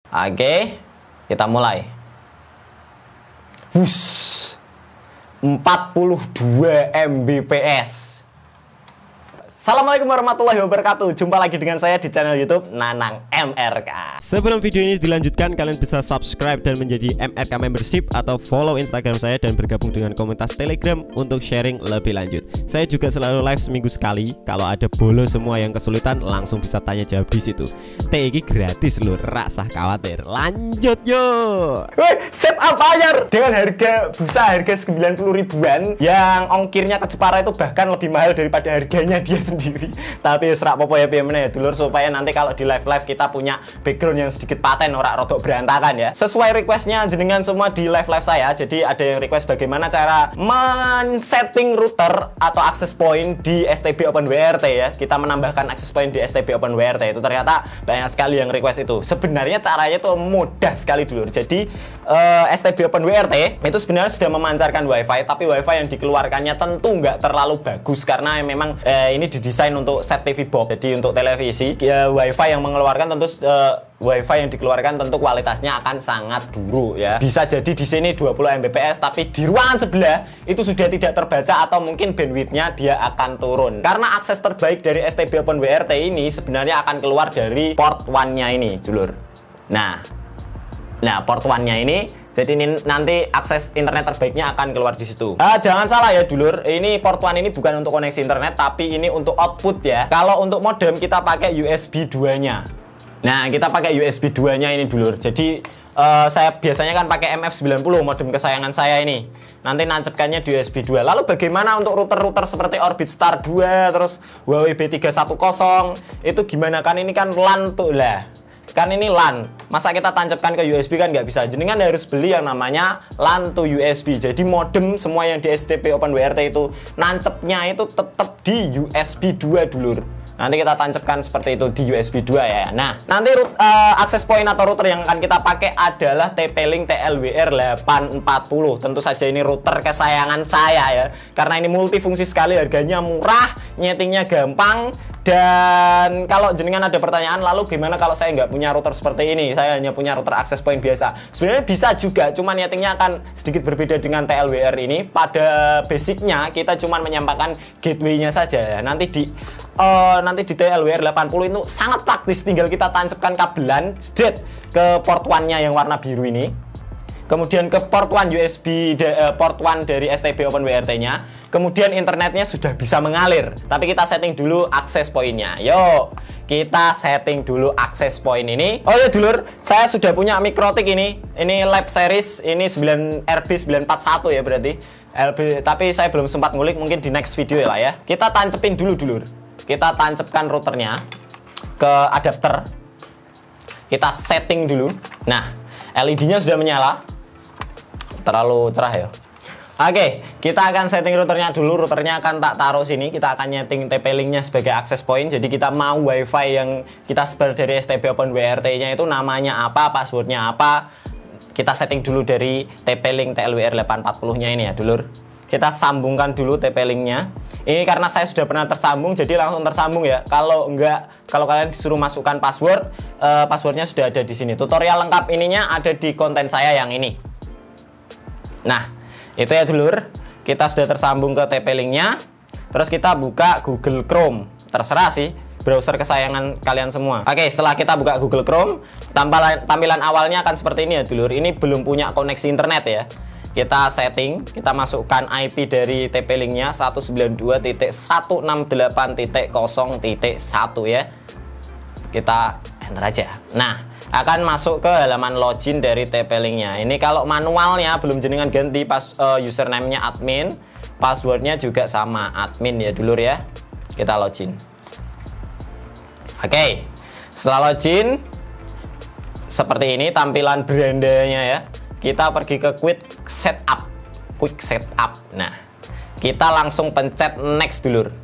Oke, kita mulai. Wush, 42 Mbps. Assalamualaikum warahmatullahi wabarakatuh. Jumpa lagi dengan saya di channel YouTube Nanang MRK. Sebelum video ini dilanjutkan, kalian bisa subscribe dan menjadi MRK membership atau follow Instagram saya dan bergabung dengan komunitas Telegram untuk sharing lebih lanjut. Saya juga selalu live seminggu sekali. Kalau ada bolo semua yang kesulitan langsung bisa tanya jawab di situ. TI gratis lho, rasa khawatir. Lanjut yuk. Wih, set apa ya? Dengan harga busa harga 90 ribuan, yang ongkirnya ke Jepara itu bahkan lebih mahal daripada harganya dia sendiri. Tapi serak popo ya ya dulur, supaya nanti kalau di live kita punya background yang sedikit paten, ora rodok berantakan ya. Sesuai requestnya jenengan semua di live saya. Jadi ada yang request bagaimana cara men-setting router atau access point di STB OpenWrt ya. Kita menambahkan access point di STB OpenWrt itu ternyata banyak sekali yang request itu. Sebenarnya caranya tuh mudah sekali dulur. Jadi STB OpenWrt itu sebenarnya sudah memancarkan WiFi, tapi WiFi yang dikeluarkannya tentu nggak terlalu bagus karena memang ini didesain untuk set TV box. Jadi untuk televisi ya, WiFi yang mengeluarkan tentu WiFi yang dikeluarkan tentu kualitasnya akan sangat buruk ya. Bisa jadi di sini 20 Mbps tapi di ruangan sebelah itu sudah tidak terbaca atau mungkin bandwidthnya dia akan turun. Karena akses terbaik dari STB OpenWrt ini sebenarnya akan keluar dari port 1-nya ini, dulur. Nah, port 1-nya ini, jadi ini nanti akses internet terbaiknya akan keluar di situ. Jangan salah ya dulur, ini port 1 ini bukan untuk koneksi internet, tapi ini untuk output ya. Kalau untuk modem kita pakai USB 2-nya. Nah, kita pakai USB 2-nya ini dulur. Jadi saya biasanya kan pakai MF90 modem kesayangan saya ini. Nanti nancapkannya di USB 2. Lalu bagaimana untuk router-router seperti Orbitstar 2, terus Huawei B310? Itu gimana, kan ini kan LAN tuh lah. Kan ini LAN, masa kita tancapkan ke USB kan nggak bisa. Jadi kan harus beli yang namanya LAN to USB. Jadi modem semua yang di STB OpenWrt itu nancepnya itu tetap di USB 2 dulur. Nanti kita tancapkan seperti itu di USB 2 ya. Nah, nanti access point atau router yang akan kita pakai adalah TP-Link TLWR 840. Tentu saja ini router kesayangan saya ya. Karena ini multifungsi sekali, harganya murah, nyetingnya gampang. Dan kalau jenengan ada pertanyaan, lalu gimana kalau saya nggak punya router seperti ini? Saya hanya punya router access point biasa. Sebenarnya bisa juga, cuman nyetingnya akan sedikit berbeda dengan TLWR ini. Pada basicnya kita cuman menyampaikan gateway-nya saja ya. Nanti di TLWR 80 itu sangat praktis, tinggal kita tancapkan kabelan straight ke port 1-nya yang warna biru ini. Kemudian ke port 1 USB port 1 dari STB OpenWrt-nya. Kemudian internetnya sudah bisa mengalir. Tapi kita setting dulu access point-nya. Yuk, kita setting dulu access point ini. Oh ya dulur, saya sudah punya Mikrotik ini. Ini Lab Series, ini 9RB941 ya berarti. Tapi saya belum sempat ngulik, mungkin di next video lah ya. Kita tancepin dulu dulur. Kita tancapkan routernya ke adapter. Kita setting dulu. Nah, LED-nya sudah menyala. Terlalu cerah ya. Oke, kita akan setting routernya dulu. Routernya akan tak taruh sini. Kita akan nyeting TP-Link-nya sebagai access point. Jadi kita mau WiFi yang kita sebar dari STB OpenWrt-nya itu namanya apa, passwordnya apa. Kita setting dulu dari TP-Link TLWR 840-nya ini ya dulur. Kita sambungkan dulu TP-Link-nya. Ini karena saya sudah pernah tersambung, jadi langsung tersambung ya. Kalau enggak, kalau kalian disuruh masukkan password, passwordnya sudah ada di sini. Tutorial lengkap ininya ada di konten saya yang ini. Nah, itu ya dulur. Kita sudah tersambung ke TP-Link-nya. Terus kita buka Google Chrome. Terserah sih, browser kesayangan kalian semua. Oke, setelah kita buka Google Chrome, tampilan awalnya akan seperti ini ya dulur. Ini belum punya koneksi internet ya. Kita setting, kita masukkan IP dari TP-Link-nya 192.168.0.1 ya. Kita enter aja. Nah, akan masuk ke halaman login dari TP-Link-nya. Ini kalau manualnya belum jenengan ganti username-nya admin, passwordnya juga sama admin ya dulur ya. Kita login. Oke, setelah login seperti ini tampilan berandanya ya. Kita pergi ke quick setup. Nah, kita langsung pencet next dulur.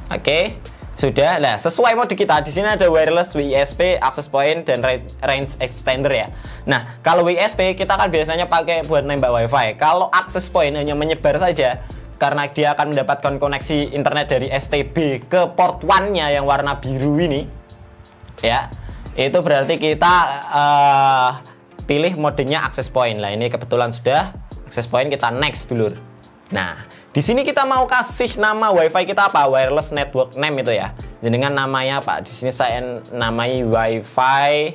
Oke, sudah. Nah, sesuai mode kita di sini ada wireless, WISP, access point dan range extender ya. Nah, kalau WISP kita kan biasanya pakai buat nembak WiFi. Kalau access point hanya menyebar saja karena dia akan mendapatkan koneksi internet dari STB ke port 1-nya yang warna biru ini. Ya. itu berarti kita pilih modenya access point. Lah ini kebetulan sudah access point, kita next dulur. Nah, di sini kita mau kasih nama WiFi kita apa? Wireless network name itu ya. Dengan namanya apa? Di sini saya namai WiFi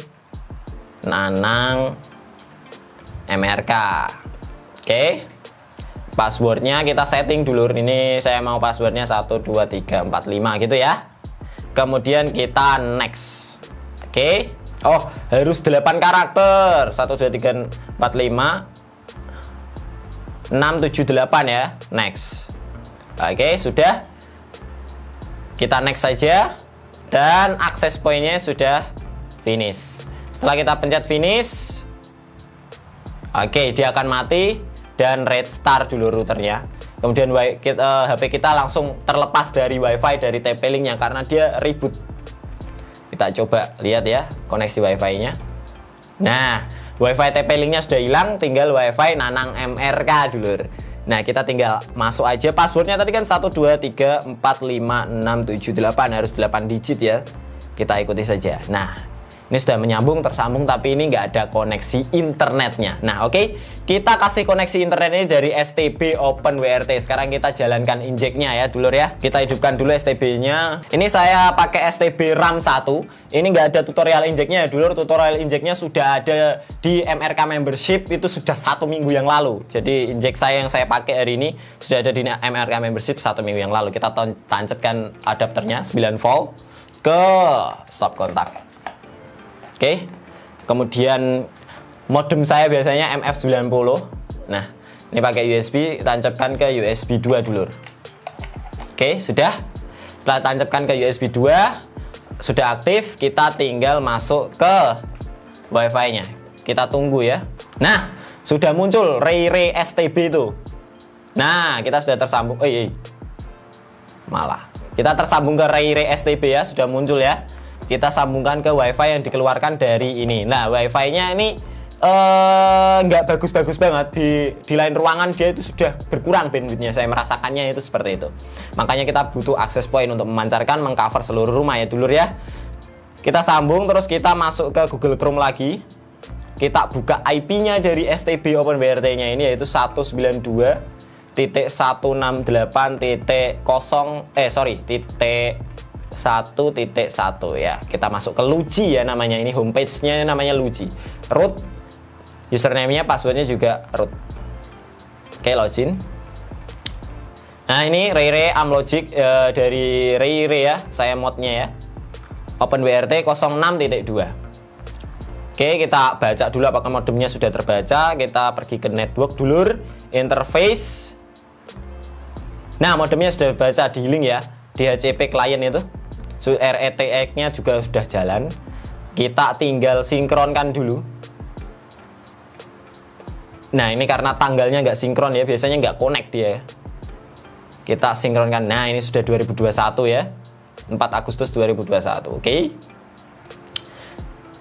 Nanang MRK. Oke. Passwordnya kita setting dulu. Ini saya mau passwordnya 1 2 3 4 5 gitu ya. Kemudian kita next. Oke. Oh, harus 8 karakter. 1 2 3 4 5 6 7 8 ya. Next. Oke, sudah. Kita next saja. Dan access point-nya sudah finish. Setelah kita pencet finish, oke, dia akan mati dan restart dulu routernya. Kemudian HP kita langsung terlepas dari WiFi dari TP-Link-nya karena dia reboot. Kita coba lihat ya koneksi WiFi-nya. Nah, WiFi TP-Link-nya sudah hilang, tinggal WiFi Nanang MRK dulur. Nah, kita tinggal masuk aja. Passwordnya tadi kan 1 2 3 4 5 6 7 8, harus 8 digit ya. Kita ikuti saja. Nah, ini sudah menyambung, tersambung, tapi ini nggak ada koneksi internetnya. Nah, oke, kita kasih koneksi internet ini dari STB Open WRT. Sekarang kita jalankan injeknya ya, dulur ya. Kita hidupkan dulu STB-nya. Ini saya pakai STB RAM 1. Ini nggak ada tutorial injeknya ya, dulur. Tutorial injeknya sudah ada di MRK Membership, itu sudah 1 minggu yang lalu. Jadi injek saya yang saya pakai hari ini sudah ada di MRK Membership 1 minggu yang lalu. Kita tancapkan adapternya 9 volt ke stop kontak. Oke, kemudian modem saya biasanya MF90. Nah, ini pakai USB, tancapkan ke USB 2 dulur. Oke, sudah. Setelah tancapkan ke USB 2, sudah aktif, kita tinggal masuk ke WiFi-nya. Kita tunggu ya. Nah, sudah muncul Ray STB itu. Nah, kita sudah tersambung. Malah. Kita tersambung ke Ray STB ya, sudah muncul ya. Kita sambungkan ke WiFi yang dikeluarkan dari ini. Nah, WiFi-nya ini nggak bagus-bagus banget. Di lain ruangan dia itu sudah berkurang bandwidth-nya. Saya merasakannya itu seperti itu. Makanya kita butuh access point untuk memancarkan, mengcover seluruh rumah ya dulur ya. Kita sambung, terus kita masuk ke Google Chrome lagi. Kita buka IP-nya dari STB Open WRT-nya ini, yaitu 192.168.1.1.1 ya. Kita masuk ke Luci ya namanya, ini homepage-nya namanya Luci. Root, username-nya, password-nya juga root. Oke, login. Nah, ini Ray Amlogic dari Ray ya, saya mod-nya ya. Open WRT 06.2. Oke, kita baca dulu apakah modemnya sudah terbaca. Kita pergi ke network dulur, interface. Nah, modemnya sudah baca di link ya, DHCP client itu. RETX-nya juga sudah jalan. Kita tinggal sinkronkan dulu. Nah, ini karena tanggalnya nggak sinkron ya, biasanya nggak connect dia. Kita sinkronkan. Nah, ini sudah 2021 ya, 4 Agustus 2021. Oke.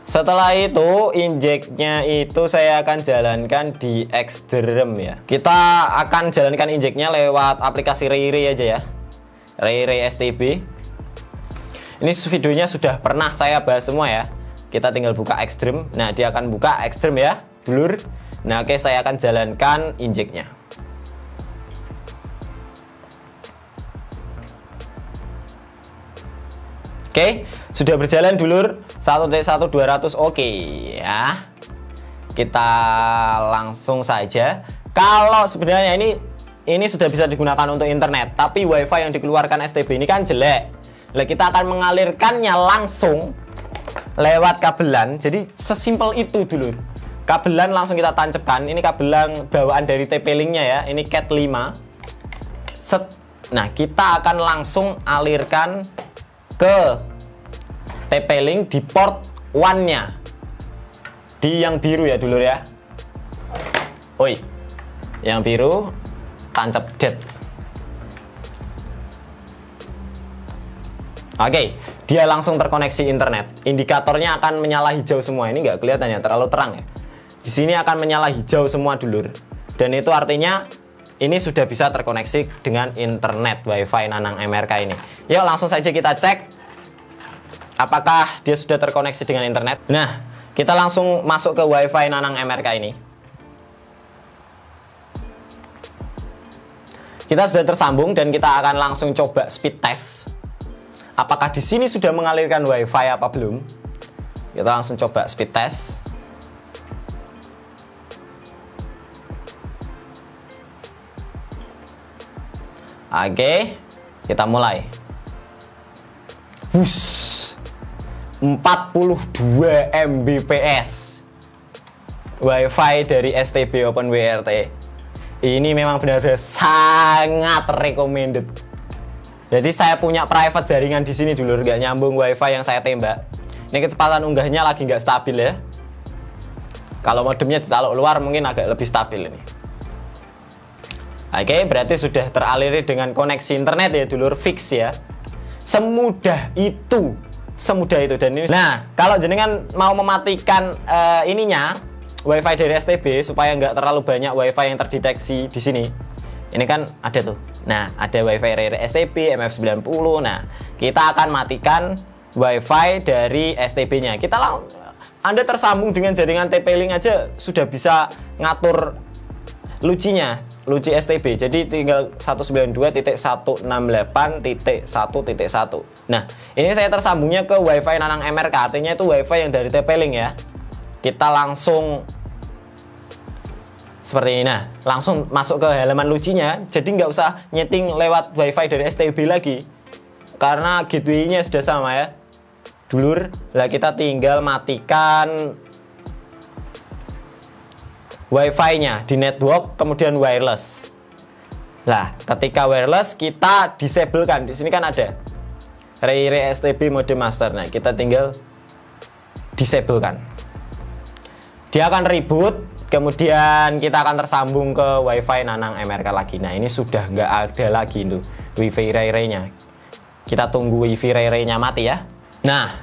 Setelah itu, injeknya itu saya akan jalankan di Xdrum ya. Kita akan jalankan injeknya lewat aplikasi Ray aja ya. Ray STB. Ini videonya sudah pernah saya bahas semua ya. Kita tinggal buka Xdrum. Nah, dia akan buka Xdrum ya, dulur. Nah, oke, saya akan jalankan injeknya. Oke, sudah berjalan dulur. 1.1.200 oke ya. Kita langsung saja. Kalau sebenarnya ini sudah bisa digunakan untuk internet, tapi WiFi yang dikeluarkan STB ini kan jelek. Nah, kita akan mengalirkannya langsung lewat kabelan. Jadi sesimpel itu dulu. Kabelan langsung kita tancapkan. Ini kabelan bawaan dari TP-Link-nya ya. Ini Cat 5. Nah, kita akan langsung alirkan ke TP-Link di port 1-nya. Di yang biru ya dulur ya. Oi. Yang biru tancap dead. Oke, dia langsung terkoneksi internet. Indikatornya akan menyala hijau semua. Ini nggak kelihatan ya, terlalu terang ya. Di sini akan menyala hijau semua dulur. Dan itu artinya ini sudah bisa terkoneksi dengan internet WiFi Nanang MRK ini. Yuk langsung saja kita cek. apakah dia sudah terkoneksi dengan internet. Nah, kita langsung masuk ke WiFi Nanang MRK ini. Kita sudah tersambung dan kita akan langsung coba speed test. Apakah di sini sudah mengalirkan WiFi apa belum? Kita langsung coba speed test. Oke, kita mulai. 42 Mbps WiFi dari STB OpenWrt. Ini memang benar-benar sangat recommended. Jadi saya punya private jaringan di sini dulu, nggak nyambung WiFi yang saya tembak. Ini kecepatan unggahnya lagi nggak stabil ya. Kalau modemnya ditaruh luar mungkin agak lebih stabil ini. Oke, berarti sudah teraliri dengan koneksi internet ya dulur, fix ya. Semudah itu dan ini. Nah, kalau jenengan mau mematikan ininya WiFi dari STB supaya nggak terlalu banyak WiFi yang terdeteksi di sini. Ini kan ada tuh. Nah, ada WiFi dari STB MF90. Nah, kita akan matikan WiFi dari STB-nya. Anda tersambung dengan jaringan TP-Link aja sudah bisa ngatur lucinya, luci STB. Jadi tinggal 192.168.1.1. Nah, ini saya tersambungnya ke WiFi Nanang MRK. Artinya itu WiFi yang dari TP-Link ya. Kita langsung seperti ini. Nah, langsung masuk ke halaman lucinya. Jadi nggak usah nyeting lewat WiFi dari STB lagi, karena gateway-nya sudah sama ya dulur. Lah kita tinggal matikan WiFi-nya di network, kemudian wireless. Lah, ketika wireless kita disablekan. Di sini kan ada Rare STB mode master. Nah, kita tinggal disablekan. Dia akan reboot, kemudian kita akan tersambung ke WiFi Nanang MRK lagi. Nah, ini sudah nggak ada lagi tuh WiFi Rare-nya. Kita tunggu WiFi Rare-nya mati ya. Nah,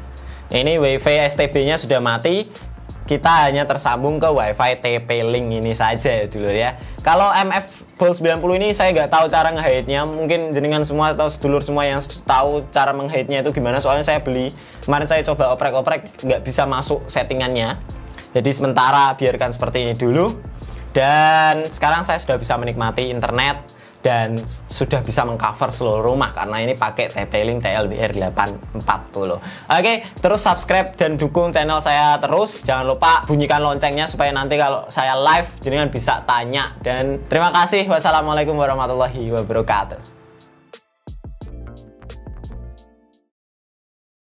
ini WiFi STB-nya sudah mati. Kita hanya tersambung ke WiFi TP-Link ini saja ya dulur ya. Kalau MF Gold 90 ini saya nggak tahu cara nge-hide-nya. Mungkin jenengan semua atau sedulur semua yang tahu cara meng-hide-nya itu gimana. Soalnya saya beli, kemarin saya coba oprek-oprek, nggak bisa masuk settingannya. Jadi sementara biarkan seperti ini dulu. Dan sekarang saya sudah bisa menikmati internet dan sudah bisa mengcover seluruh rumah karena ini pakai TP-Link TLBR 840. Oke, terus subscribe dan dukung channel saya terus. Jangan lupa bunyikan loncengnya supaya nanti kalau saya live jenengan bisa tanya. Dan terima kasih. Wassalamualaikum warahmatullahi wabarakatuh.